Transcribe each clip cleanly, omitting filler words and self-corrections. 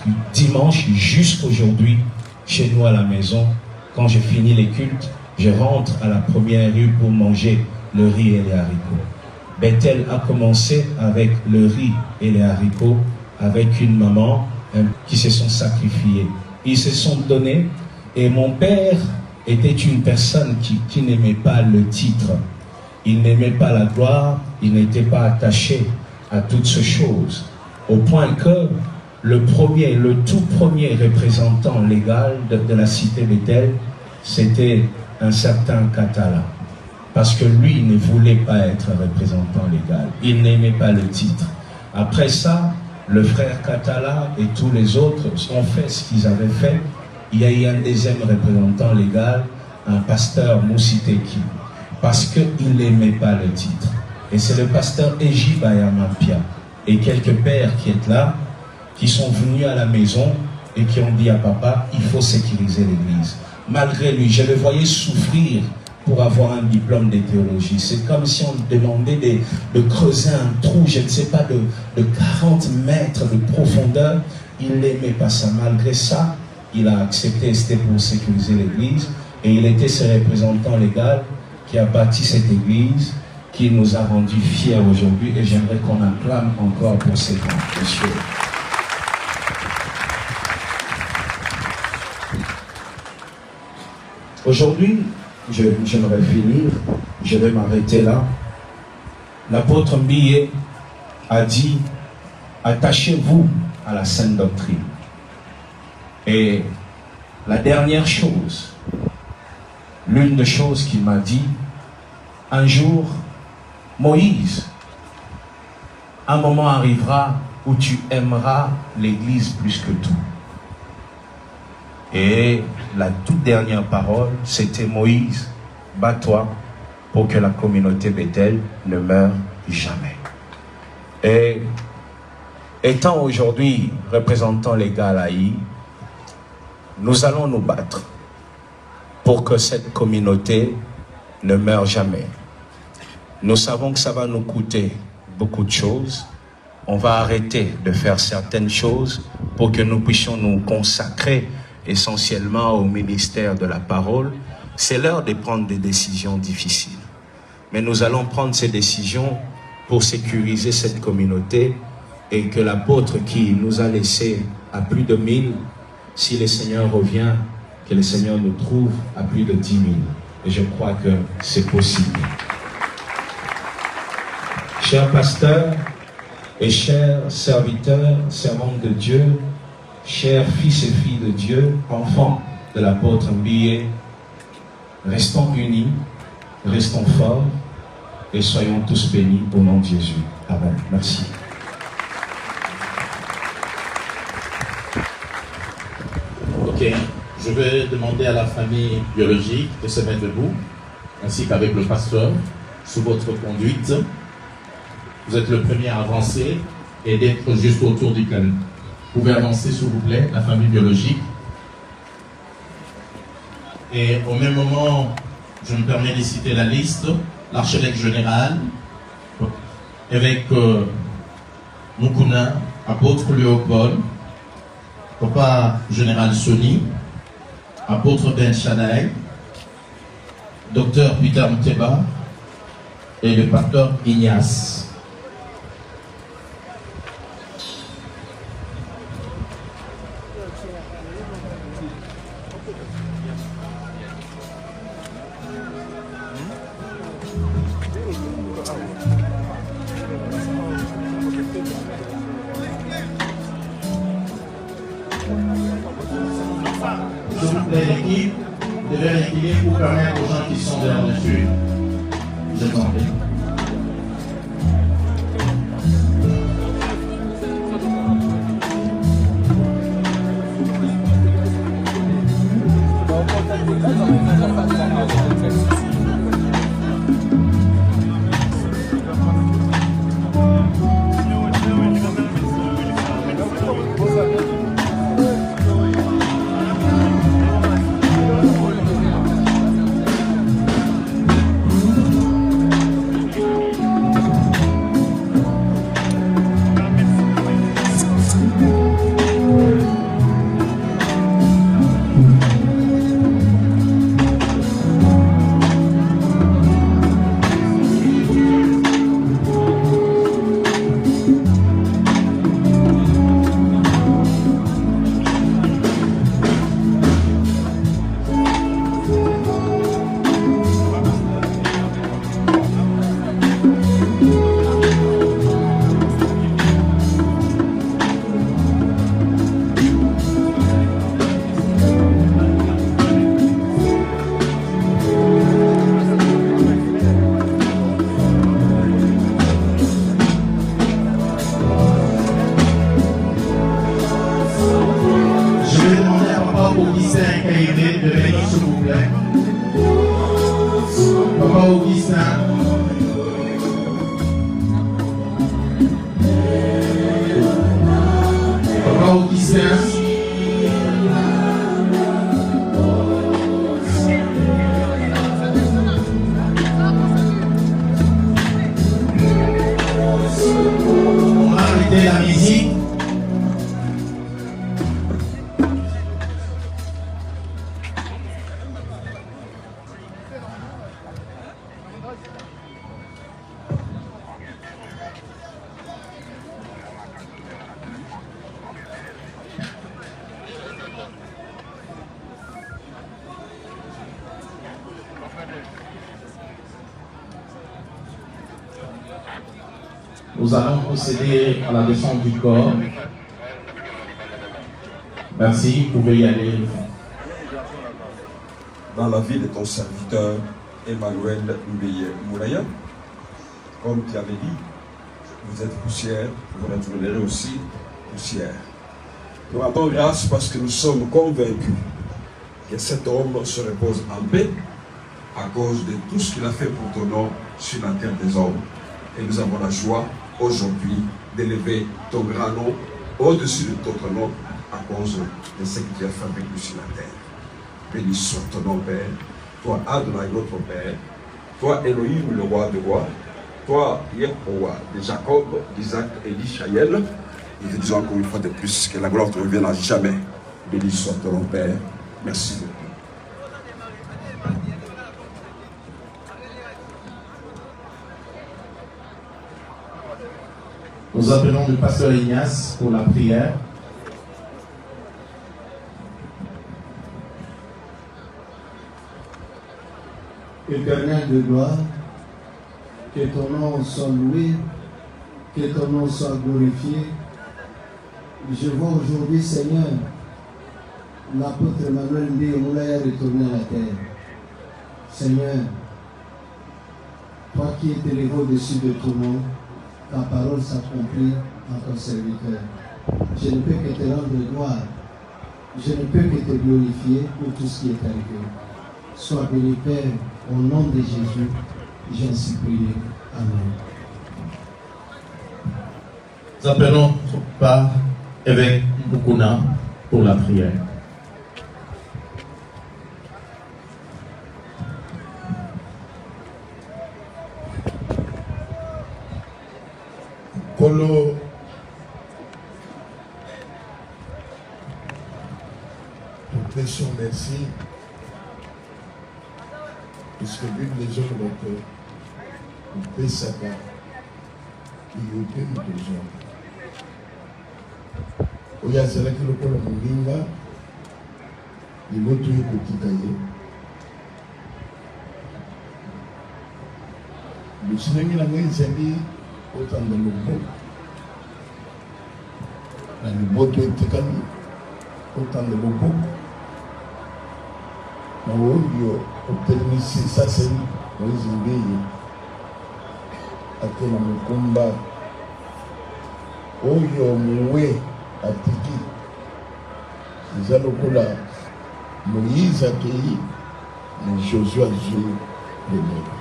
du dimanche jusqu'aujourd'hui, chez nous à la maison, quand j'ai fini les cultes, je rentre à la première rue pour manger le riz et les haricots. Bethel a commencé avec le riz et les haricots, avec une maman qui se sont sacrifiés. Ils se sont donnés, et mon père était une personne qui n'aimait pas le titre. Il n'aimait pas la gloire, il n'était pas attaché à toutes ces choses. Au point que le tout premier représentant légal de la cité Bethel, c'était un certain Katala. Parce que lui ne voulait pas être représentant légal. Il n'aimait pas le titre. Après ça, le frère Katala et tous les autres ont fait ce qu'ils avaient fait. Il y a eu un deuxième représentant légal, un pasteur Moussiteki, parce qu'il n'aimait pas le titre. Et c'est le pasteur Eji Bayamampia et quelques pères qui étaient là, qui sont venus à la maison et qui ont dit à papa, il faut sécuriser l'église. Malgré lui, je le voyais souffrir pour avoir un diplôme de théologie. C'est comme si on demandait de creuser un trou, je ne sais pas, de 40 mètres de profondeur. Il n'aimait pas ça. Malgré ça, il a accepté, c'était pour sécuriser l'église. Et il était ce représentant légal qui a bâti cette église, qui nous a rendus fiers aujourd'hui. Et j'aimerais qu'on acclame encore pour ces temps, monsieur. Aujourd'hui, j'aimerais finir, je vais m'arrêter là. L'apôtre Mbiye a dit, attachez-vous à la sainte doctrine. Et la dernière chose, l'une des choses qu'il m'a dit, un jour, Moïse, un moment arrivera où tu aimeras l'Église plus que tout. Et la toute dernière parole, c'était Moïse, bats-toi pour que la communauté Bethel ne meure jamais. Et étant aujourd'hui représentant légal à I, nous allons nous battre pour que cette communauté ne meure jamais. Nous savons que ça va nous coûter beaucoup de choses. On va arrêter de faire certaines choses pour que nous puissions nous consacrer essentiellement au ministère de la parole. C'est l'heure de prendre des décisions difficiles. Mais nous allons prendre ces décisions pour sécuriser cette communauté et que l'apôtre qui nous a laissé à plus de 1000, si le Seigneur revient, que le Seigneur nous trouve à plus de 10 000. Et je crois que c'est possible. Chers pasteurs et chers serviteurs, servantes de Dieu, chers fils et filles de Dieu, enfants de l'apôtre Mbiye, restons unis, restons forts et soyons tous bénis au nom de Jésus. Amen. Merci. Ok, je vais demander à la famille biologique de se mettre debout, ainsi qu'avec le pasteur, sous votre conduite. Vous êtes le premier à avancer et d'être juste autour du canot. Vous pouvez avancer, s'il vous plaît, la famille biologique. Et au même moment, je me permets de citer la liste, l'archevêque général, évêque Mukuna, apôtre Léopold, papa général Soni, apôtre Ben Shaddai, docteur Peter Mteba et le pasteur Ignace. L'équipe de vérifier pour permettre aux gens qui sont derrière dessus. Je t'en prie. Augustin Kaïdé de venir s'il vous plaît. Papa Augustin. Papa Augustin. On a arrêté la musique. Nous allons procéder à la descente du corps. Merci, vous pouvez y aller. Dans la vie de ton serviteur Emmanuel Mbeye Moulaya, comme tu avais dit, vous êtes poussière, vous retournerez aussi poussière. Nous rendons grâce parce que nous sommes convaincus que cet homme se repose en paix à cause de tout ce qu'il a fait pour ton nom sur la terre des hommes. Et nous avons la joie aujourd'hui d'élever ton grand nom au-dessus de ton nom à cause de ce que tu as fabriqué sur la terre. Béni soit ton nom, Père. Toi, Adonai, notre Père. Toi, Elohim, le roi de rois. Toi, Yehowa de Jacob, d'Isaac et d'Israël. Nous te disons encore une fois de plus que la gloire te revienne à jamais. Béni soit ton nom, Père. Merci beaucoup. Nous appelons le pasteur Ignace pour la prière. Éternel de gloire, que ton nom soit loué, que ton nom soit glorifié. Je vois aujourd'hui, Seigneur, l'apôtre Emmanuel Mbeye Moulaya retourner à la terre. Seigneur, toi qui es élevé au-dessus de tout nom, ta parole s'accomplit en ton serviteur. Je ne peux que te rendre gloire. Je ne peux que te glorifier pour tout ce qui est arrivé. Sois béni, Père, au nom de Jésus, j'ai ainsi prié. Amen. Nous appelons par évêque Boukouna pour la prière. Kolo te son merci puisque Bible les hommes donc on ça va il y a deux besoins oya zelaki lokola molinga liboto ekotika ye lusinangi na ngai ezali otanda loboko na liboto etekami otanda loboko na oyo opelimisi saseli Moïse Mbeye ate na mokumba oyo mowe atiki eza lokola Moïse akei na Josué azwi lelelo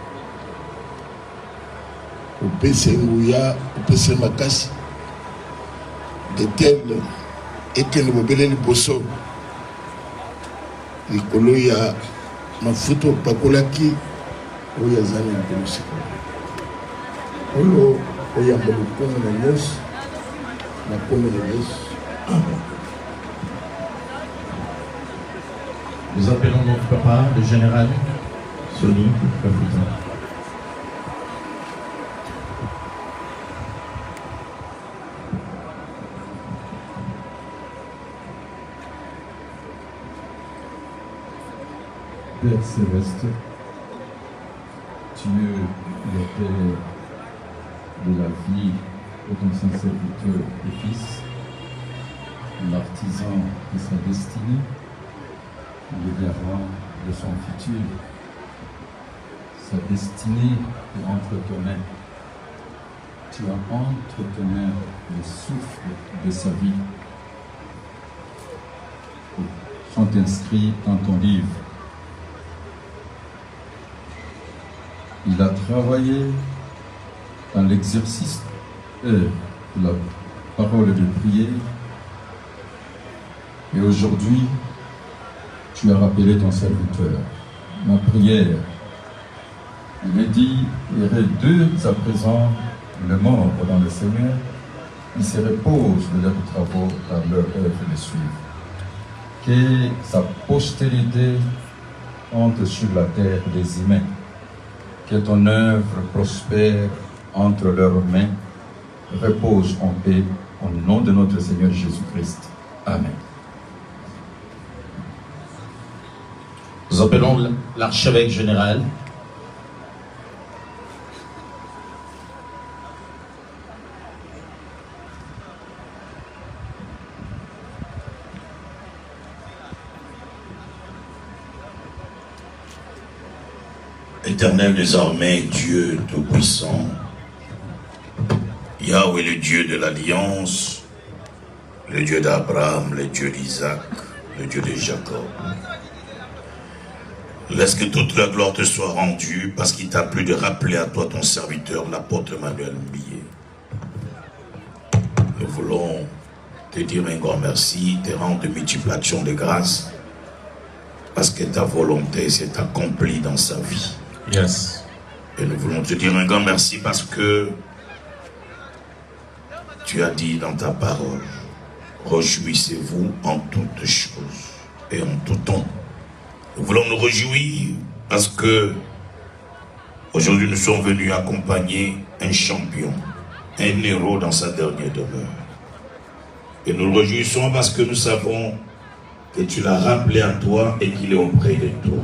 opesa nguya opesa makasi etel ekende bobele liboso likolo ya mafuta opakolaki oyo aza na likolo sikoyo oyo oyamba lokomo na nyonso na komo na yesu. Amen. Nous appelons notre papa, le général Sony Kafuta. Père Céleste, tu es le Père de la vie de ton saint serviteur et fils, l'artisan de sa destinée, le garant de son futur. Sa destinée est entre tes mains. Tu as entre tes mains le souffle de sa vie. Et sont inscrits dans ton livre. Il a travaillé dans l'exercice de la parole de prière. Et aujourd'hui, tu as rappelé ton serviteur. Ma prière, il est dit, il y aurait deux à présent le mort dans le Seigneur, ils se reposent de leurs travaux dans leur œuvre de suivre. Que sa postérité entre sur la terre des humains, que ton œuvre prospère entre leurs mains, repose en paix au nom de notre Seigneur Jésus-Christ. Amen. Nous appelons l'archevêque général. Éternel désormais, Dieu Tout-Puissant, Yahweh le Dieu de l'Alliance, le Dieu d'Abraham, le Dieu d'Isaac, le Dieu de Jacob. Laisse que toute la gloire te soit rendue parce qu'il t'a plu de rappeler à toi ton serviteur, l'apôtre Emmanuel Mbilé. Nous voulons te dire un grand merci, te rendre de multiples actions de grâce parce que ta volonté s'est accomplie dans sa vie. Yes. Et nous voulons te dire un grand merci parce que tu as dit dans ta parole, réjouissez-vous en toutes choses et en tout temps. Nous voulons nous réjouir parce que aujourd'hui nous sommes venus accompagner un champion, un héros dans sa dernière demeure. Et nous nous réjouissons parce que nous savons que tu l'as rappelé à toi et qu'il est auprès de toi.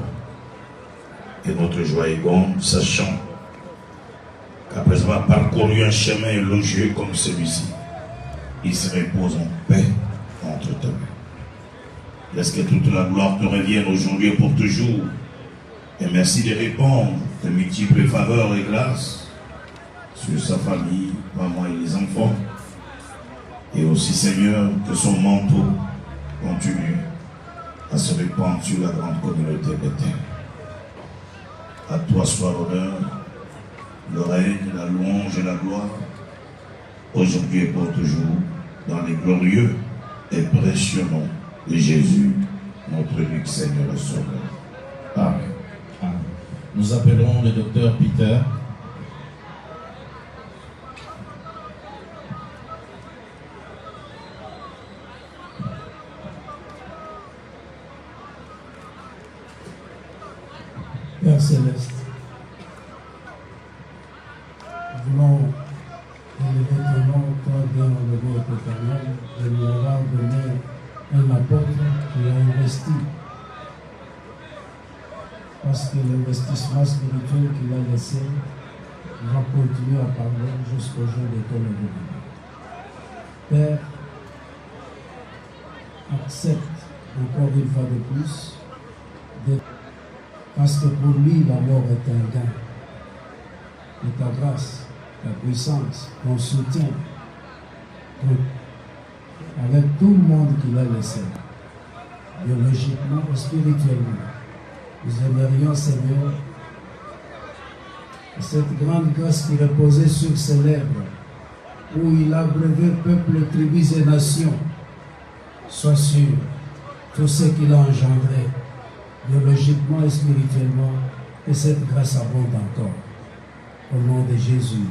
Et notre joie est grande, sachant qu'après avoir parcouru un chemin élogieux comme celui-ci, il se repose en paix entre tes mains. Laisse que toute la gloire te revienne aujourd'hui et pour toujours. Et merci de répondre de multiples faveurs et grâces sur sa famille, maman et les enfants. Et aussi, Seigneur, que son manteau continue à se répandre sur la grande communauté bethel. À toi soit l'honneur, le règne, la louange et la gloire, aujourd'hui et pour toujours, dans les glorieux et précieux noms de Jésus, notre unique Seigneur et Sauveur. Amen. Amen. Nous appelons le docteur Peter. Père Céleste, nous voulons élever ton nom, toi bien enlevé et éternel, de lui avoir donné un apôtre qui a investi. Parce que l'investissement spirituel qu'il a laissé va continuer à parler jusqu'au jour de ton événement. Père, accepte encore une fois de plus parce que pour lui, la mort est un gain. Et ta grâce, ta puissance, ton soutien, avec tout le monde qu'il a laissé, biologiquement et spirituellement, nous aimerions, Seigneur, cette grande grâce qui reposait sur ses lèvres, où il a brevet peuple, tribus et nations, sois sûr, tout ce qu'il a engendré, biologiquement et spirituellement, que cette grâce abonde encore. Au nom de Jésus,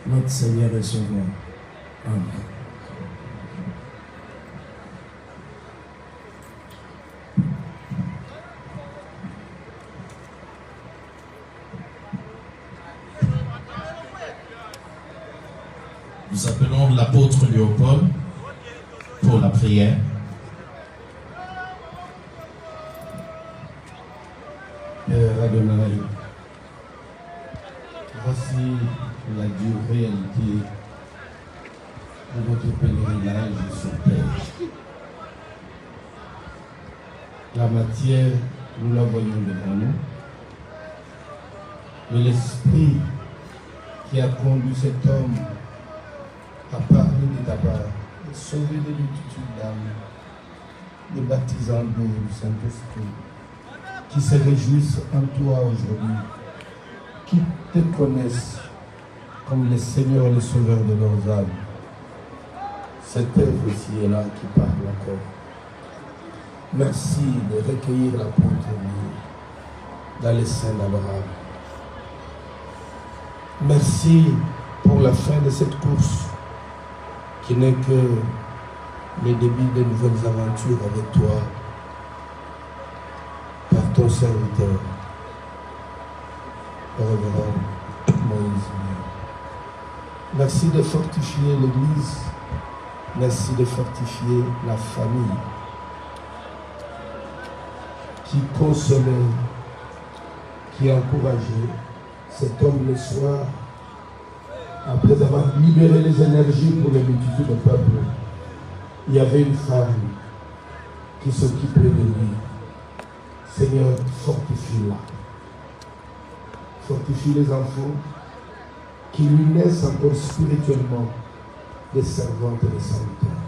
notre Seigneur et Sauveur. Amen. Nous appelons l'apôtre Léopold pour la prière. Père Adonai, voici la dure réalité de notre pèlerinage sur terre. La matière, nous la voyons devant nous, mais l'esprit qui a conduit cet homme à parler de ta part, à sauver des multitudes d'âmes, les baptisants du Saint-Esprit, qui se réjouissent en toi aujourd'hui, qui te connaissent comme le Seigneur et le Sauveur de leurs âmes. Cette œuvre ici et là qui parle encore. Merci de recueillir l'apôtre dans les seins d'Abraham. Merci pour la fin de cette course qui n'est que le début de nouvelles aventures avec toi, par ton serviteur, le révérend Moïse. Merci de fortifier l'Église, merci de fortifier la famille qui consolait, qui encourageait cet homme le soir, après avoir libéré les énergies pour les multitudes de peuples. Il y avait une femme qui s'occupait de lui. Seigneur, fortifie-la. Fortifie les enfants qui lui naissent encore spirituellement des servantes et des serviteurs.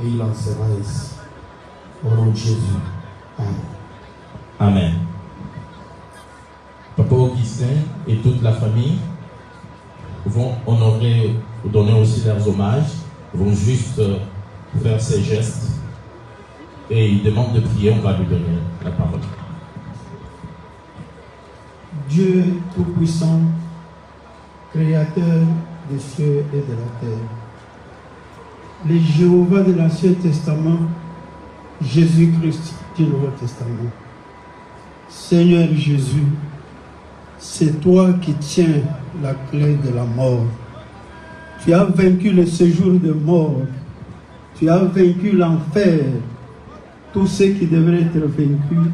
Et il en sera ici. Au nom de Jésus. Amen. Amen. Papa Augustin et toute la famille vont honorer ou donner aussi leurs hommages, vont juste faire ces gestes et ils demandent de prier, on va lui donner la parole. Dieu Tout-Puissant, Créateur des cieux et de la terre, le Jéhovah de l'Ancien Testament, Jésus-Christ du Nouveau Testament. Seigneur Jésus, c'est toi qui tiens la clé de la mort. Tu as vaincu le séjour de mort. Tu as vaincu l'enfer. Tout ce qui devrait être vaincu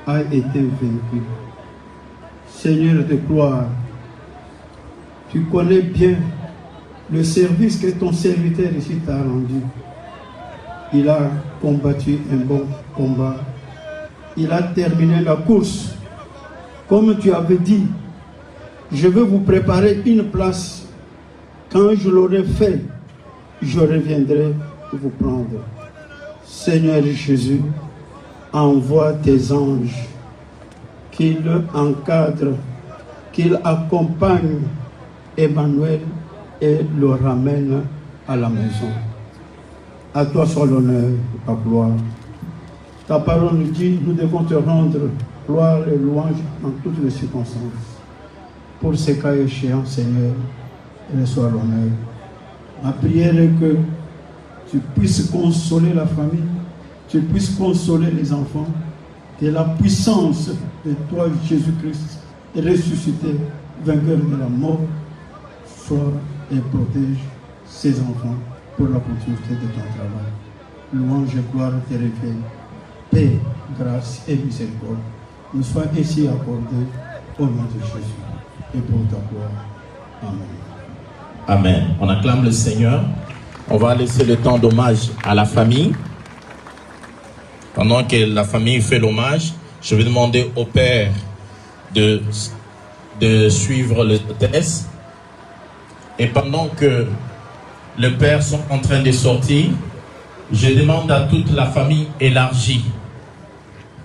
a été vaincu. Seigneur de gloire, tu connais bien le service que ton serviteur ici t'a rendu. Il a combattu un bon combat. Il a terminé la course. Comme tu avais dit, je vais vous préparer une place. Quand je l'aurai fait, je reviendrai vous prendre. Seigneur Jésus, envoie tes anges, qu'ils encadrent, qu'ils accompagnent Emmanuel et le ramènent à la maison. À toi soit l'honneur, la gloire. Ta parole nous dit, nous devons te rendre gloire et louange en toutes les circonstances. Pour ces cas échéants, Seigneur, et soit l'honneur. Ma prière est que tu puisses consoler la famille, tu puisses consoler les enfants, que la puissance de toi, Jésus-Christ, ressuscité, vainqueur de la mort, soit et protège ces enfants pour la continuité de ton travail. Louange et gloire te reviennent. Paix, grâce et miséricorde nous soient ici accordés au nom de Jésus et pour ta gloire. Amen. Amen. On acclame le Seigneur. On va laisser le temps d'hommage à la famille. Pendant que la famille fait l'hommage, je vais demander au père de suivre le test. Et pendant que le père sont en train de sortir, je demande à toute la famille élargie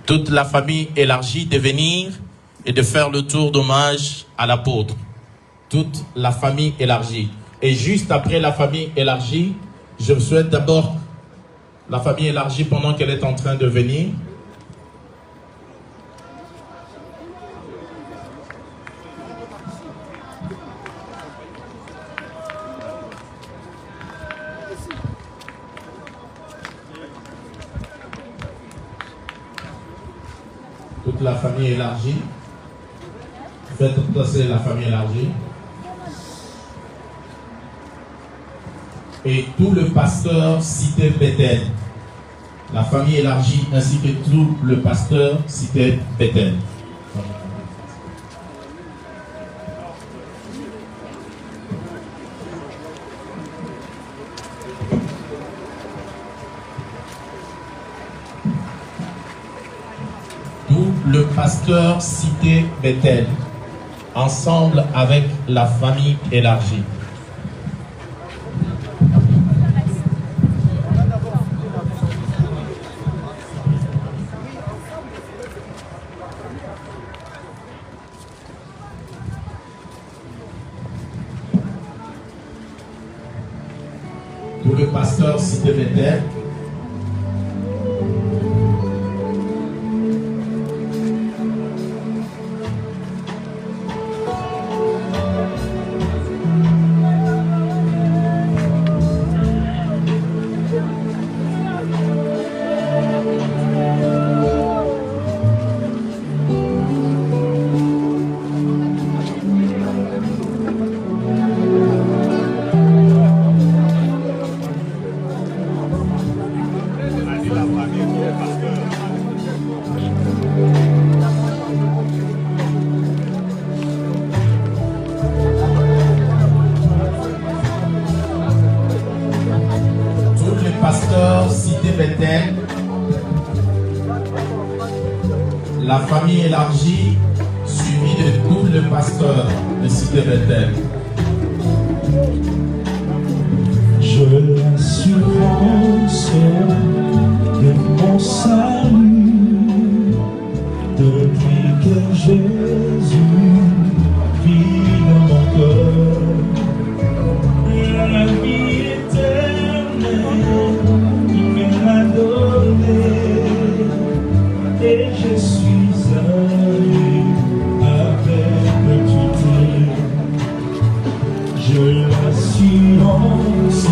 de venir et de faire le tour d'hommage à l'apôtre. Toute la famille élargie. Et juste après la famille élargie, je souhaite d'abord la famille élargie pendant qu'elle est en train de venir. Toute la famille élargie. Faites passer la famille élargie. Et tout le pasteur cité Bethel. La famille élargie ainsi que tout le pasteur cité Bethel. Tout le pasteur cité Bethel. Ensemble avec la famille élargie. pasteur Cité Bethel. La famille élargie, suivie de tout le pasteur de Cité Bethel. Je l'assurance de mon salut, depuis que Jésus vit dans mon cœur. La vie éternelle, il me l'a donnée, et je suis allé à perpétuité. Je l'assurance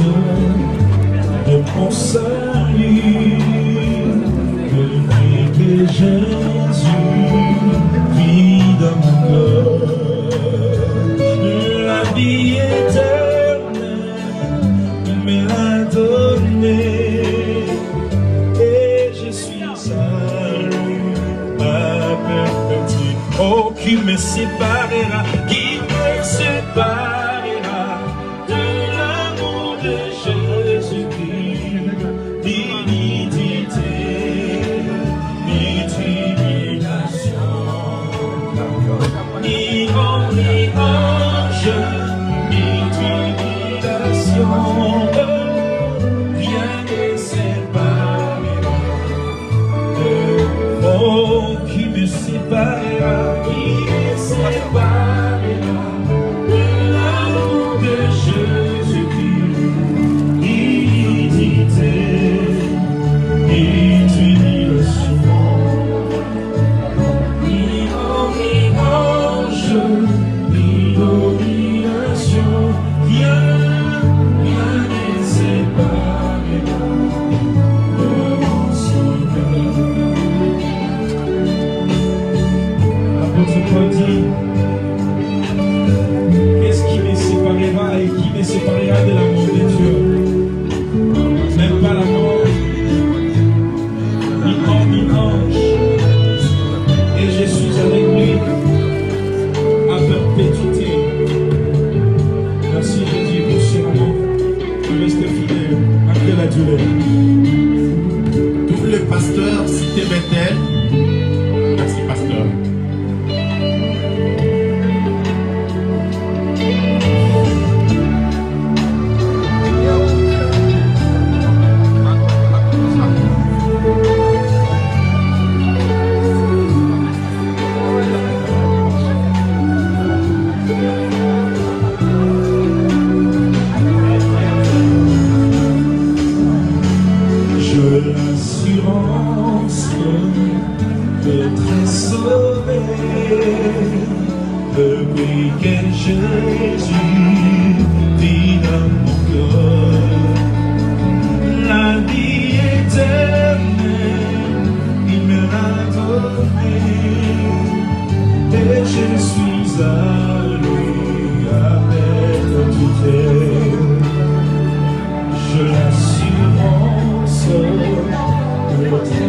de mon salut, depuis que Jésus vit dans mon cœur. La vie éternelle, il me l'a donnée, et je suis allé à perpétuité. Oh, qui me séparera, qui me séparera de l'amour de Jésus-Christ, ni tribulation, ni ange, ni tribulation, rien ne séparera de oh, qui me séparera, qui me séparera de l'amour de Jésus-Christ, dignité et tribulation, ni ange, ni domination, rien ne séparera de mon Seigneur. L'apôtre Paul dit, qu'est-ce qui me séparera et qui me séparera de l'amour de Dieu? Même pas la mort, ni homme, ni ange. Et je suis avec lui à perpétuité. Merci Jésus pour ce moment. Je reste fidèle à quelle durée. Tous les pasteurs Cité Bethel. Merci pasteur. Je l'assurance d'être sauvé depuis que Jésus vit dans mon cœur. La vie éternelle, il me l'a donnée, et je suis allé à perpétuité. Je l'assurance de votre